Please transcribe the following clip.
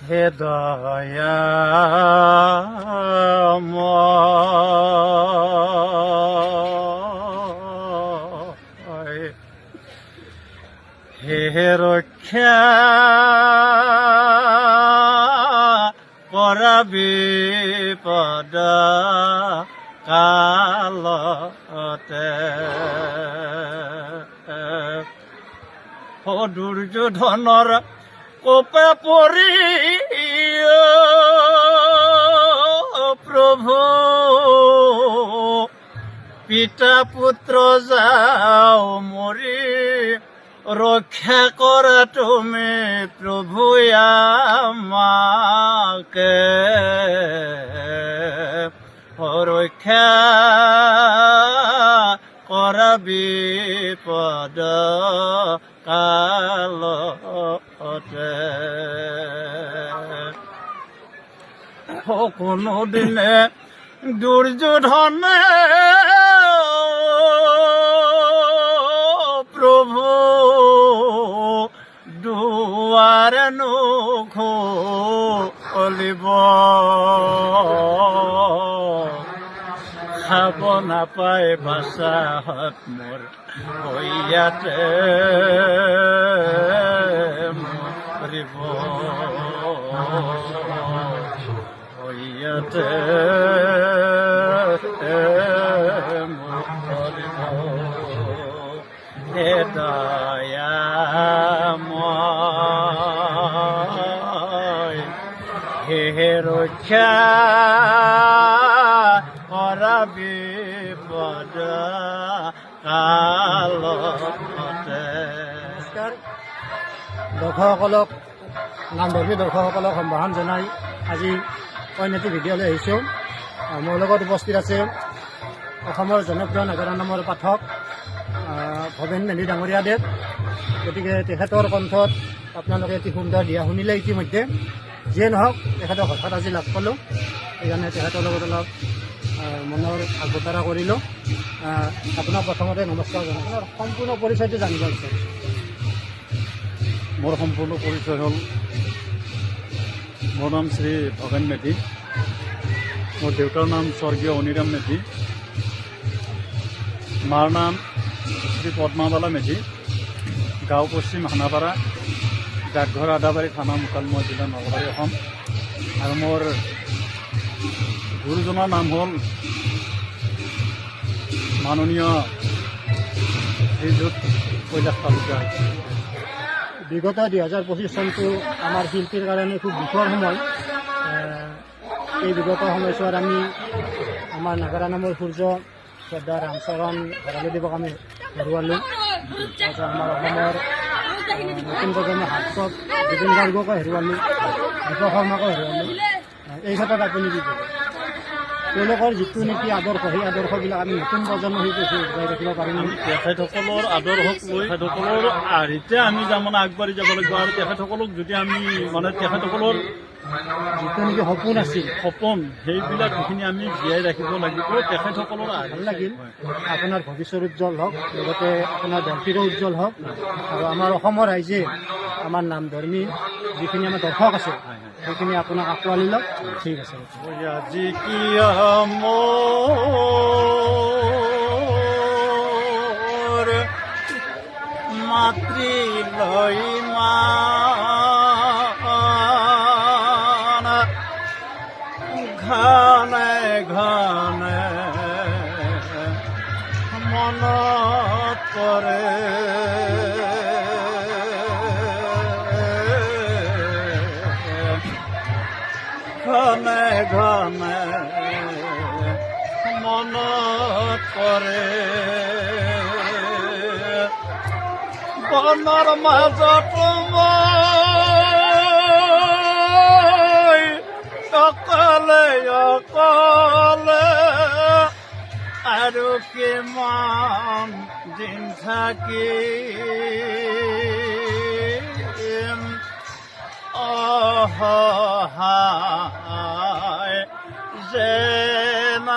হে দয়াময়, হে ৰক্ষা কৰা বিপদ কালতে, দুৰ্যোধনৰ কোপে পৰি প্ৰভু পিতা পুত্ৰ যাও মৰি, ৰক্ষা কৰা তুমি প্ৰভু আমাকে, ৰক্ষা কৰা বিপদ কালতে। কোনোদিনে দুৰ্যোধনে প্ৰভু দুৱাৰ নুখুলিব, খাব নাপায় বাচাহত মোৰ ইয়াতে মৰিব, ইয়াতে মৰিব। হে দয়াময়, হে ৰক্ষা কৰা বিপদ কালতে। দৰ্শকসকলক, নামধৰ্মী দৰ্শকসকলক সম্ভাষণ জনাই আজি অন্য এটি ভিডিঅ'লৈ আহিছোঁ। মোৰ লগত উপস্থিত আছে অসমৰ জনপ্ৰিয় নাগাৰা নামৰ পাঠক ভৱেন মেধি ডাঙৰীয়া দেৱ। গতিকে তেখেতৰ কণ্ঠত আপোনালোকে এটি সুন্দৰ দিয়া শুনিলে ইতিমধ্যে। যিয়ে নহওক, তেখেতক হঠাৎ আজি লাভ পালোঁ, সেইকাৰণে তেখেতৰ লগত অলপ মনৰ ভাগ বতৰা কৰিলোঁ। আপোনাক প্ৰথমতে নমস্কাৰ জনাওঁ। আপোনাৰ সম্পূৰ্ণ পৰিচয়টো জানিব বিচাৰিছোঁ। মোৰ সম্পূৰ্ণ পৰিচয় হ'ল, মোৰ নাম শ্ৰী ভৱেন মেধি, মোৰ দেউতাৰ নাম স্বৰ্গীয় অনিৰাম মেধি, মাৰ নাম শ্ৰী পদ্মাবালা মেধি, গাঁও পশ্চিম হানাপাৰা, ডাকঘৰ আদাবাৰী, থানা মোকালমোৱা, জিলা নলবাৰী, অসম। আৰু মোৰ গুৰুজনৰ নাম হ'ল মাননীয় শ্ৰীযুত কৈলাশ তালুকদাৰ। বিগত 2025 চনটো আমাৰ শিল্পীৰ কাৰণে খুব দুখৰ সময়। এই বিগত সময়ছোৱাত আমি আমাৰ নাগাৰা নামৰ সূৰ্য শ্ৰদ্ধা ৰামচৰণ ভৰালীদেৱক আমি হেৰুৱালোঁ। তাৰপিছত আমাৰ অসমৰ নতুন প্ৰজন্মৰ হাৰ্টক জুবিন গাৰ্গকো হেৰুৱালোঁ, দীপক শৰ্মাকো হেৰুৱালোঁ। এই ক্ষেত্ৰত আপুনি কি ক'ব? তেওঁলোকৰ যিটো নেকি আদৰ্শ, সেই আদৰ্শবিলাক আমি নতুন প্ৰজন্মৰ সৈতে উদ্ধাই ৰাখিব পাৰিম। তেখেতসকলৰ আদৰ্শক লৈ তেখেতসকলৰ আৰ্হিতে আমি তাৰমানে আগবাঢ়ি যাব লাগিব। আৰু তেখেতসকলক যদি আমি তেখেতসকলৰ যিটো নেকি সপোন আছিল, সপোন সেইবিলাক সেইখিনি আমি জীয়াই ৰাখিব লাগিব। তেখেতসকলৰ ভাল লাগিল। আপোনাৰ ভৱিষ্যত উজ্জ্বল হওক, লগতে আপোনাৰ দলটিৰো উজ্জ্বল হওক। আৰু আমাৰ অসমৰ ৰাইজে, আমাৰ নামধৰ্মী যিখিনি আমাৰ দৰ্শক আছে, সেইখিনি আপোনাক আঁকোৱালি লওক। ঠিক আছে। আজি কি মোৰ মাতৃ লৈ মান ঘনে ঘনে মনত পৰে, ঘনে ঘনে মনত পৰে, বনৰ মাজত মই অকলে অকলে আৰু কিমান দিন থাকিম অসহায় যেন